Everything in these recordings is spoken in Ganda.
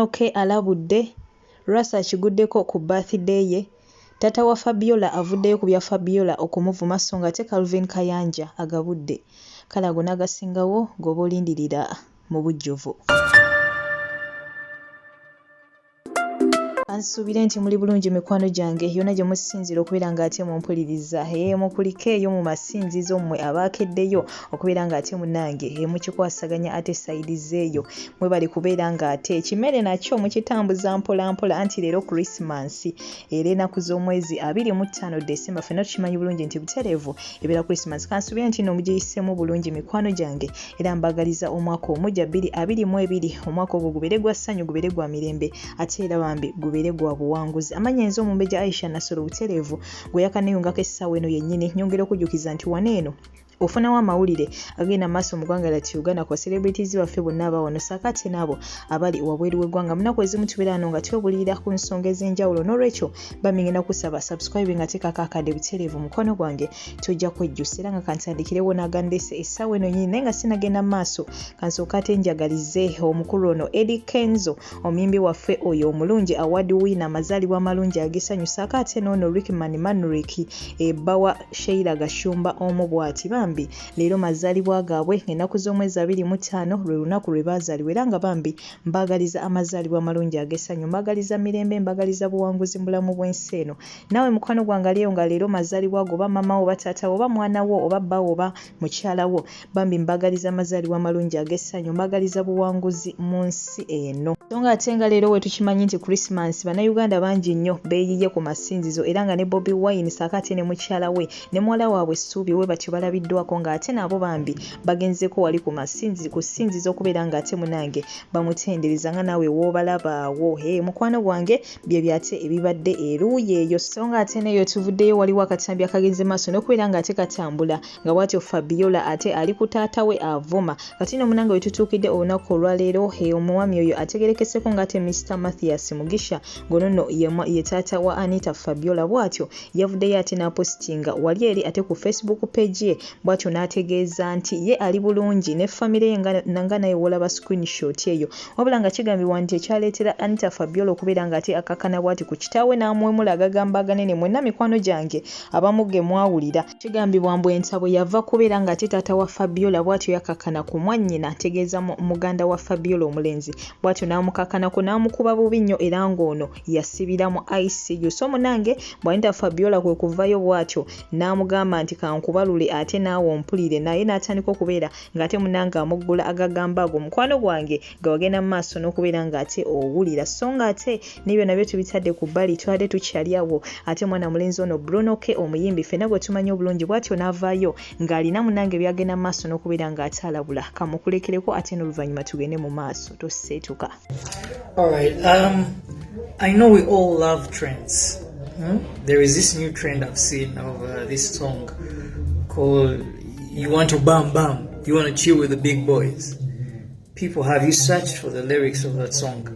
Bruno K alabudde, Rasa akiguddeko ku birthday ye, taata wa Fabiola avuddeyo ku bya Fabiola okumuvuma so nga ate Calvin Kayanja agabudde. Kale ago n'agasingawo g'oba olindirira mu bujjuvu. Ansuubire nti muli bulungi mikwano gyange yonna gye musinzira okubeera ng'ate mumpuliriza mukuliko eyo mu masinzizo mmwe abaakeddeyo okubeera ng'ate munange mukikwasaganya ate sayidize eyo mwe bali kubeera ng'ate ekimere nakyo mukitambuza mpola mpola anti leero Christmas era ennaku z'omwezi 25 December ffenna tukimanyi bulungi nti butereevu ebeera Christmas. Kansuubire nti nno mugiyisemu bulungi mikwano gyange era mbagaliza omwaka omujja 2022 omwaka ogwo gubeere gwa ssanyu gubeere gwa mirembe ate era bambi gubeere gwa buwanguzi. Amanyenzo omumbeja Aisha Nasoro butereevu gwe yakaneyungako essaawa eno yennyini nyongera okujjukiza nti waneeno ofunawo amawulire agenda maaso mu ggwanga lyattu Uganda ku celebrities baffe bonna abawano saakati n'abo abali wabweru w'eggwanga. Munaku ezimu tubeera wano nga twebulirira ku nsonga ez'enjawulo n'olwekyo bamingenda kusaba subscribe nga teekako akadde butereevu mukono gwange tojja kwejjusa era nga kantandikirewo n'agandese essaawa eno nnyini naye nga sinagenda mu maaso kansooka ate njagalize omukulu ono Eddie Kenzo omuyimbi waffe oyo omulungi award winner amazaalibwa amalungi agesanyusa ate n'ono Rickman Manrick ebbawa Sheila Gashumba omu bw'ati bambi leero mazaalibwa gaabwe ennaku z'omwezi 25 lwe lunaku lwe baazaalibwa era nga bambi mbagaliza amazaalibwa amalungi agessanyu mbagaliza mirembe mbagaliza buwanguzi mu bulamu bw'ensi eno. Naawe mukwano gwange aliyo nga leero mazaalibwa go oba mama wo oba taata wo oba mwana wo oba bba wo oba mukyala wo bambi mbagaliza amazaalibwa amalungi agessanyu mbagaliza buwanguzi mu nsi eno. So nga ate nga leero we tukimanyi nti Christmas bannayuganda bangi nnyo beeyiye ku masinzizo era nga ne Bobi Wine saakati ne mukyala we ne muwala waabwe Ssuubi we batyo balabiddwako ng'ate nabo bambi bagenzeko wali ku sinzizo okubeera ng'ate munange bamutendereza nga naawe w'obalabaawo. Mukwano gwange bye byate ebibadde eruuyi eyo. So nga ate neyo tuvuddeyo waliwo akatambi akagenze maaso n'okubeera ng'ate katambula nga bw'atyo Fabiola ate ali ku taata we avuma. Kati no munange we tutuukidde olunaku olwaleero omwami oyo ategerekeseko ng'ate Mr. Mathias Mugisha ngonono ye taata wa Anita Fabiola bw'atyo yavuddeyo ate n'apostinga wali eri ate ku Facebook page ye bw'atyo n'ategeeza nti ye ali bulungi ne famire ye nga naye wolaba screenshot eyo wabula nga kigambibwa nti ekyaleetera Anita Fabiola okubeera ng'ate akakana bw'ati ku kitaawe n'amwemula agagamba aganene mwenna mikwano gyange abamu ge mwawulira kigambibwa mbu entabo yava kubeera ng'ate taata wa Fabiola bw'atyo yakakana ku mwannyina ategeeza muganda wa Fabiola omulenzi bw'atyo n'amukakanako n'amukuba bubi nnyo era ng'ono yasibira mu ICU. So munange bw'Anita Fabiola kwe kuvayo bw'atyo n'amugamba nti kankubalule ate naawe ompulire naye n'atandika okubeera ng'ate munange amuggula agagamba ago mukwano gwange nga wagenda mu maaso n'okubeera ng'ate owulira. So ng'ate n'ebyo nabyo tubitadde ku bbali twadde tukyali awo ate mwana mulenzi ono Bruno K omuyimbi ffenna gwe tumanyi obulungi bw'atyo n'avaayo ng'alina munange byagenda mu maaso n'okubeera ng'ate alabula kamukulekereko ate n'oluvannyuma tugende mu maaso toseetuka. Alright, I know we all love trends. There is this new trend I've seen of this song called You Want to Bam Bam, You Want to Chill with the Big Boys. People, have you searched for the lyrics of that song?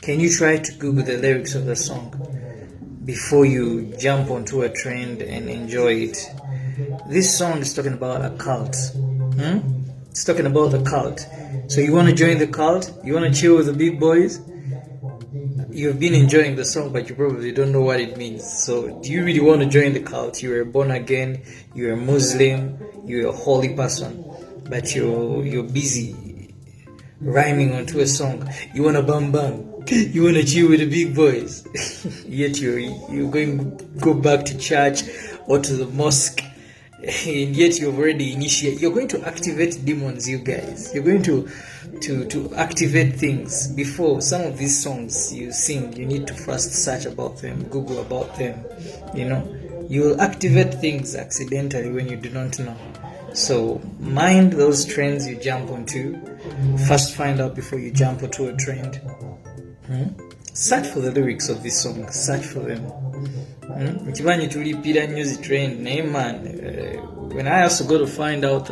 Can you try to Google the lyrics of that song before you jump onto a trend and enjoy it? This song is talking about a cult. It's talking about the cult. So you want to join the cult? You want to chill with the big boys? You've been enjoying the song, but you probably don't know what it means. So do you really want to join the cult? You're born again, you're a Muslim, you're a holy person, but you're busy rhyming onto a song. You want to bam bam, you want to chill with the big boys. Yet you're going to go back to church or to the mosque, and yet you've already initiated. You're going to activate demons, you guys. You're going to activate things. Before some of these songs you sing, you need to first search about them, Google about them. You will activate things accidentally when you do not know. So mind those trends you jump onto. First find out before you jump onto a trend. Search for the lyrics of this song. Search for them. Nkimanyi tulipira music trend naye man, when I also go to find out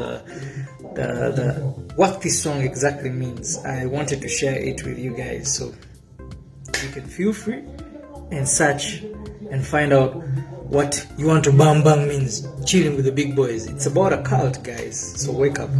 what this song exactly means, I wanted to share it with you guys, so you can feel free and search and find out what You Want to Bam Bam means. Chilling with the big boys. It's about a cult, guys, so wake up.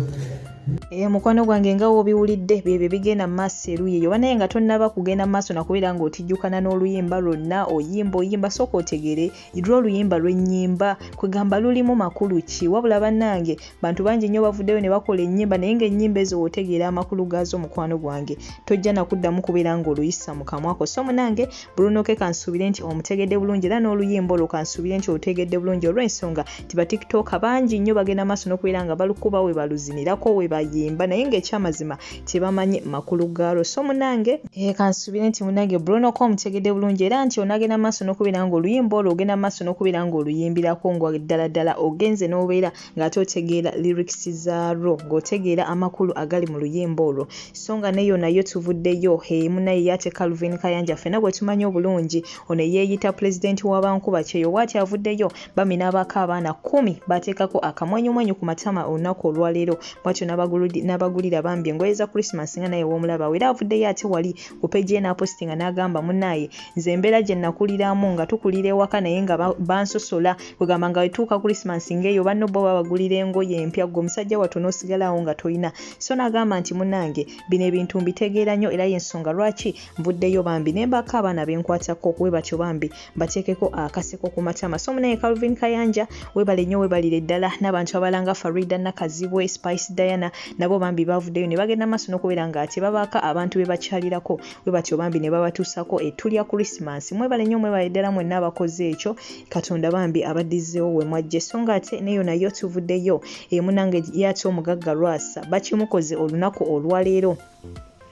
Mukwano gwange nga wobiwulidde byebyo bigenda maaso eruyeyo banaye nga tonnaba kugenda maaso nakubeera ng'otijjukana n'oluyimba lwonna oyimba sooka otegere lwo oluyimba lw'ennyimba kwegamba lulimu makulu ki wabula bannange bantu bangi nnyo bavuddeyo ne bakola ennyimba naye ng'ennyimba ezo wootegeera amakulu gaazo mukwano gwange tojja nakuddamu kubeera ng'oluyisa mu kamwako so munange Bruno ke kansuubire nti omutegedde bulungi era n'oluyimba olwo kansuubire nti otegedde bulungi olw'ensonga ti batikitoka bangi nnyo bagenda maaso n'okubeera nga balukuba we baluzinirako we bayimba naye ng'ekyamazima tebamanyi makulu gaalwo so munange kansuubire nti munange Bruno ko omutegedde bulungi era nti onagenda maaso n'okubeera ng'oluyimba olwo ogenda maaso n'okubeera ng'oluyimbirako nga ddala ogenze n'obeera ng'ate otegeera lyrics zaalwo ng'otegeera amakulu agali mu luyimba olwo so nga neyo nayo tuvuddeyo munaye yate Calvin Kayanja ffenna gwe tumanyi obulungi ono yeeyita pulezidenti w'abankuba kyeyo waati avuddeyo bamina abaako abaana 10 bateekako akamwenyumwenyu ku matama olunaku olwaleero bwatyo n'abagulira bambi engoye za Christmas nga naye w'omulaba era avuddeyo ate wali ku peji ye n'apostinga n'agamba munnaye nze embeera gye nakuliramu nga tukulira ewaka naye nga bansosola kwegamba nga wetuuka Christmas ng'eyo banno bo babagulira engoye empya gwe omusajja wattu n'osigalawo nga toyina so n'agamba nti munnange bino ebintu mbitegeera nnyo era y'ensonga lwaki nvuddeyo bambi ne mbaako abaana benkwatako we batyo bambi bateekeko akaseko ku matama so munaye Calvin Kayanja webale nnyo webalire ddala n'abantu abalanga Farida Nakazibwe Spice Diana nabo bambi bavuddeyo ne bagenda maaso n'okubeera nga ate babaaka abantu be bakyalirako we batyo bambi ne babatuusako etulya Christmas mwebale nnyo mwebale ddala mwenna abakoze ekyo Katonda bambi abaddizeewo we mwajje so nga ate neyo nayo tuvuddeyo munange yate omugagga Lwasa bakimukoze olunaku olwaleero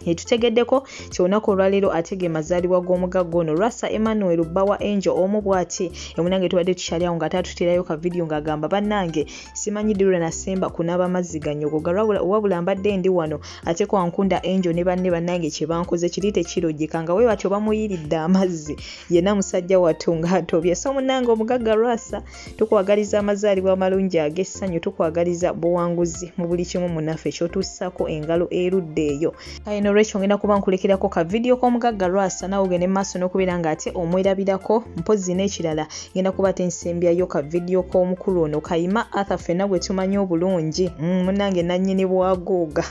tutegeddeko kyolunaku olwaleero atege mazaalibwa g'omugagga ono Lwasa Emmanuel Bbawa Angel omu bw'ati munange tubadde tukyalyawo nga tatuterayo ka vidiyo ng'agamba bannange simanyi ddirwe nasemba kunaaba mazzi ganyogoga wabula mbadde ndi wano ate ko Ankunda Angel ne banne bannange kye bankoze kiri tekirojjeka nga we batyo bamuyiridde amazzi yenna musajja wattu ng'atobye so munange omugagga Lwasa tukwagaliza amazaalibwa amalungi ag'essanyu tukwagaliza buwanguzi mu buli kimu munaffe kyotussako engalo erudde eyo olwekyo ngenda kuba nkulekerako ka vidiyo k'omugagga Lwasa nawe ogende maaso n'okubeera ng'ate omwerabirako mpozzi n'ekirala ngenda kuba tensembyayo ka vidiyo k'omukulu ono Kayima Arthur ffenna gwe tumanyi obulungi munnange nannyini bwagooga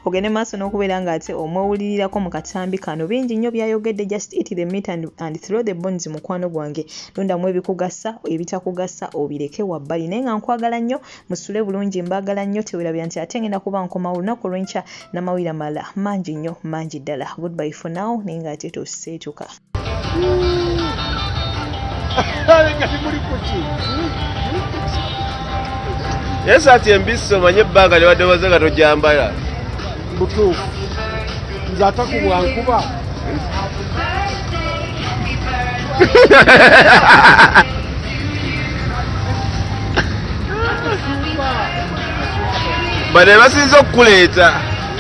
ogende maaso n'okubeera ng'ate omwewulirirako mu katambi kano bingi nnyo byayogedde just eat the meat and throw the bones mukwano gwange londamu ebikugasa ebitakugasa obireke wabbali naye nga nkwagala nnyo musule bulungi mbaagala nnyo tewerabya nti ate ngenda kuba nkoma olunaku olw'enkya n'amawira mala mangi nnyo mangi ddala goodbye for now naye nga ate toseetuka yes ati embisi omanye ebbanga libadde baze nga tojambala butuufu nze atakubwankuba bane basinza okukuleeta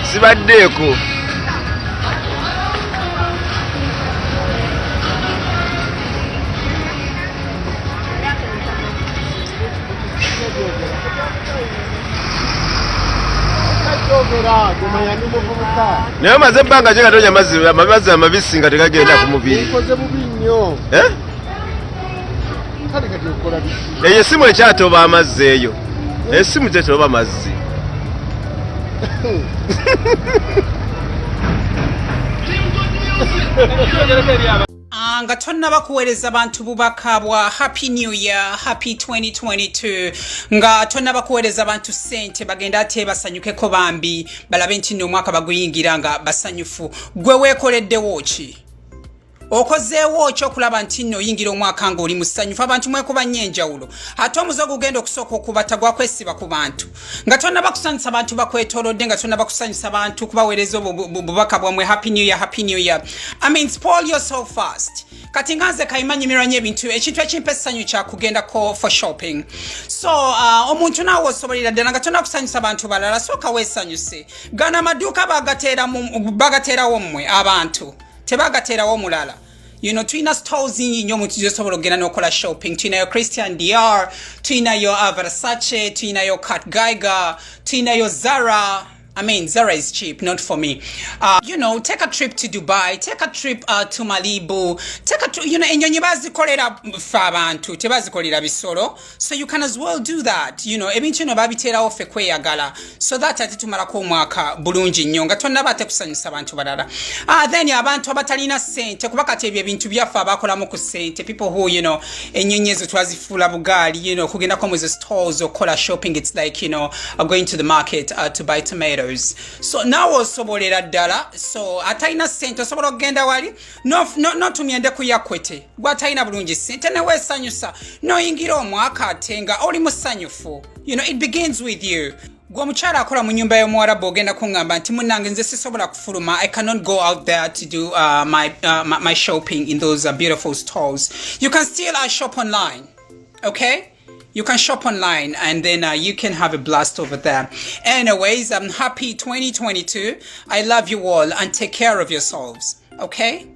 sibaddeeko naye maze ebbanga kye nga tonya amazzi amabisi nga tegagenda ku mubiri eyo essimu ekyatoba amazzi eyo essimu kyetoba mazzi nga tonnaba kuweereza bantu bubaka bwa happy new year happy 2022 nga tonnaba kuweereza bantu sente bagenda ate basanyukeko bambi balabe nti nno omwaka baguyingira nga basanyufu gwe weekoleddewo ki okozeewo okyokulaba nti nno oyingira omwaka nga oli musanyufu abantu mwekuba nnyo enjawulo ate omuzogo gugenda okusooka okubata gwakwesiba ku bantu nga tonnaba kusanyusa bantu bakwetoolodde nga tonnaba kusanyusa bantu kubaweereza obubaka bwamwe happy new year I mean spoil yourself fast kati nga nze Kayima nyumirwa nnyo ebintu ekintu ekimpa essanyu kyakuggendako for shopping so omuntu naawe osobolera ddala nga tonna kusanyusa bantu balala sooka weesanyuse gana amaduuka bagateerawo mmwe abantu tebagateerawo mulala tuyina stores nnyo omuntu gyosobola okugenda n'okola shopping tuyinayo Christian Dior tuyinayo Versace tuyinayo Kat Geiger tuyinayo Zara I mean, Zara is cheap, not for me. You know, take a trip to Dubai, take a trip to Malibu, take a trip, you know, enyonyi bazikolera abantu, tebazikolera bisolo. So you can as well do that. You know, ebintu no babitera ofe kweyagala. So that ati tumalako omwaka bulungi nnyo nga tonna bate kusanyusa abantu balala. Then abantu abatalina sente kuba kati ebyo ebintu byafa abakolamu ku sente. People who, you know, enyonyi ezo twazifuula bugaali, you know, kugenda ko mu stores okola shopping, it's like, you know, going to the market to buy tomatoes. So now osobolera ddala, so ataina sente osobola okugenda wali no tumyende kuyakwete gwataina bulungi sente ne wesanyusa no yingira omwaka atenga oli musanyufu. You know, it begins with you. Gwa mukyala akola mu nyumba y'omuwarabu ogenda kuŋŋamba nti munnange nze sisobola kufuluma, I cannot go out there to do my shopping in those beautiful stores. You can still shop online, okay? You can shop online and then you can have a blast over there. Anyways, I'm happy 2022. I love you all and take care of yourselves, okay?